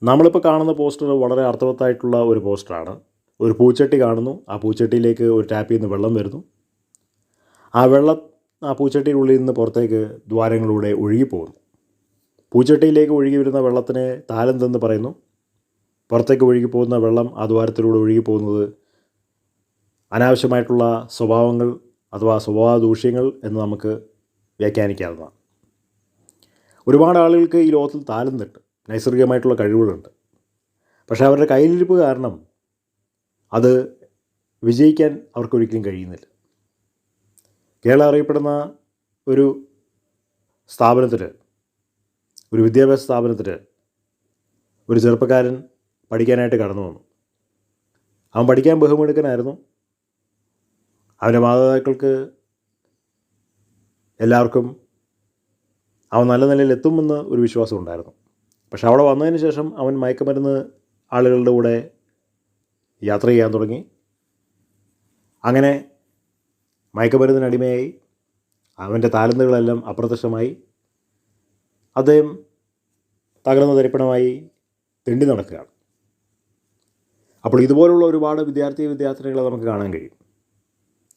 നമ്മളിപ്പോൾ കാണുന്ന പോസ്റ്റർ വളരെ അർത്ഥവത്തായിട്ടുള്ള ഒരു പോസ്റ്ററാണ്. ഒരു പൂച്ചട്ടി കാണുന്നു. ആ പൂച്ചട്ടിയിലേക്ക് ഒരു ടാപ്പിൽ നിന്ന് വെള്ളം വരുന്നു. ആ വെള്ളം ആ പൂച്ചട്ടിയുടെ ഉള്ളിൽ നിന്ന് പുറത്തേക്ക് ദ്വാരങ്ങളിലൂടെ ഒഴുകിപ്പോകുന്നു. പൂച്ചട്ടിയിലേക്ക് ഒഴുകി വരുന്ന വെള്ളത്തിന് താലന്തെന്ന് പറയുന്നു. പുറത്തേക്ക് ഒഴുകിപ്പോകുന്ന വെള്ളം ആ ദ്വാരത്തിലൂടെ ഒഴുകിപ്പോകുന്നത് അനാവശ്യമായിട്ടുള്ള സ്വഭാവങ്ങൾ അഥവാ സ്വഭാവ ദൂഷ്യങ്ങൾ എന്ന് നമുക്ക് വ്യാഖ്യാനിക്കാവുന്നതാണ്. ഒരുപാട് ആളുകൾക്ക് ഈ ലോകത്തിൽ താലന്തുണ്ട്, നൈസർഗികമായിട്ടുള്ള കഴിവുകളുണ്ട്. പക്ഷേ അവരുടെ കയ്യിലിരിപ്പ് കാരണം അത് വിജയിക്കാൻ അവർക്കൊരിക്കലും കഴിയുന്നില്ല. കേരളം അറിയപ്പെടുന്ന ഒരു സ്ഥാപനത്തിൽ, ഒരു വിദ്യാഭ്യാസ സ്ഥാപനത്തിൽ ഒരു ചെറുപ്പക്കാരൻ പഠിക്കാനായിട്ട് കടന്നു വന്നു. അവൻ പഠിക്കാൻ ബഹുമിടുക്കനായിരുന്നു. അവൻ്റെ മാതാപിതാക്കൾക്ക് എല്ലാവർക്കും അവൻ നല്ല നിലയിൽ എത്തുമെന്ന് ഒരു വിശ്വാസം ഉണ്ടായിരുന്നു. പക്ഷെ അവിടെ വന്നതിന് ശേഷം അവൻ മയക്കുമരുന്ന് ആളുകളുടെ കൂടെ യാത്ര ചെയ്യാൻ തുടങ്ങി. അങ്ങനെ മയക്കുമരുന്നിനടിമയായി അവൻ്റെ താലന്തുകളെല്ലാം അപ്രത്യക്ഷമായി. അദ്ദേഹം തകർന്ന തരിപ്പണമായി തെണ്ടി നടക്കുകയാണ്. അപ്പോൾ ഇതുപോലുള്ള ഒരുപാട് വിദ്യാർത്ഥിനികളെ നമുക്ക് കാണാൻ കഴിയും.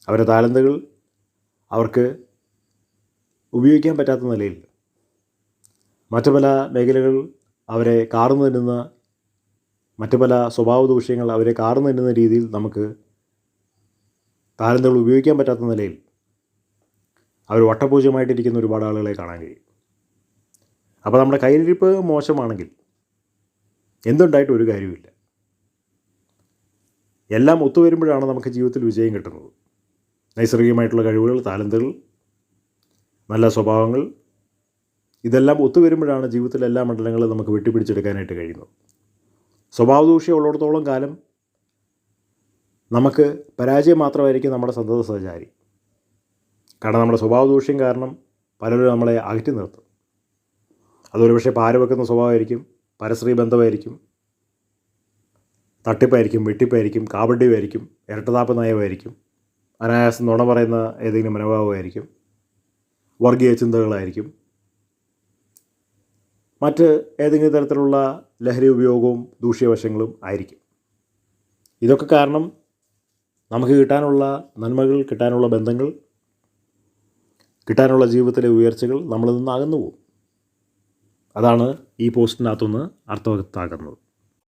അവരുടെ താലന്തുകൾ അവർക്ക് ഉപയോഗിക്കാൻ പറ്റാത്ത നിലയിൽ മറ്റു പല മേഖലകൾ അവരെ കാർന്നു തരുന്ന, മറ്റു പല സ്വഭാവ ദൂഷ്യങ്ങൾ അവരെ കാർന്നു തരുന്ന രീതിയിൽ നമുക്ക് താലന്തുകൾ ഉപയോഗിക്കാൻ പറ്റാത്ത നിലയിൽ അവർ വട്ടപൂജ്യമായിട്ടിരിക്കുന്ന ഒരുപാട് ആളുകളെ കാണാൻ കഴിയും. അപ്പോൾ നമ്മുടെ കയ്യിലിരിപ്പ് മോശമാണെങ്കിൽ എന്തുണ്ടായിട്ട് ഒരു കാര്യമില്ല. എല്ലാം ഒത്തുവരുമ്പോഴാണ് നമുക്ക് ജീവിതത്തിൽ വിജയം കിട്ടുന്നത്. നൈസർഗികമായിട്ടുള്ള കഴിവുകൾ, താലന്തുകൾ, നല്ല സ്വഭാവങ്ങൾ, ഇതെല്ലാം ഒത്തുവരുമ്പോഴാണ് ജീവിതത്തിലെ എല്ലാ മണ്ഡലങ്ങളും നമുക്ക് വെട്ടിപ്പിടിച്ചെടുക്കാനായിട്ട് കഴിയുന്നത്. സ്വഭാവദൂഷ്യം ഉള്ളിടത്തോളം കാലം നമുക്ക് പരാജയം മാത്രമായിരിക്കും നമ്മുടെ സന്തത സഹചാരി. കാരണം നമ്മുടെ സ്വഭാവദൂഷ്യം കാരണം പലരും നമ്മളെ അകറ്റി നിർത്തും. അതൊരു പക്ഷേ പാരവെക്കുന്ന സ്വഭാവമായിരിക്കും, പരസ്ത്രീ ബന്ധമായിരിക്കും, തട്ടിപ്പായിരിക്കും, വെട്ടിപ്പായിരിക്കും, കാപട്യമായിരിക്കും, ഇരട്ടതാപ്പ് നയമായിരിക്കും, അനായാസം നുണ പറയുന്ന ഏതെങ്കിലും മനോഭാവമായിരിക്കും, വർഗീയ ചിന്തകളായിരിക്കും, മറ്റ് ഏതെങ്കിലും തരത്തിലുള്ള ലഹരി ഉപയോഗവും ദൂഷ്യവശങ്ങളും ആയിരിക്കും. ഇതൊക്കെ കാരണം നമുക്ക് കിട്ടാനുള്ള നന്മകൾ, കിട്ടാനുള്ള ബന്ധങ്ങൾ, കിട്ടാനുള്ള ജീവിതത്തിലെ ഉയർച്ചകൾ നമ്മളിൽ നിന്ന് അകന്നു പോകും. അതാണ് ഈ പോസ്റ്റിനകത്തുനിന്ന് അർത്ഥവത്താകുന്നത്.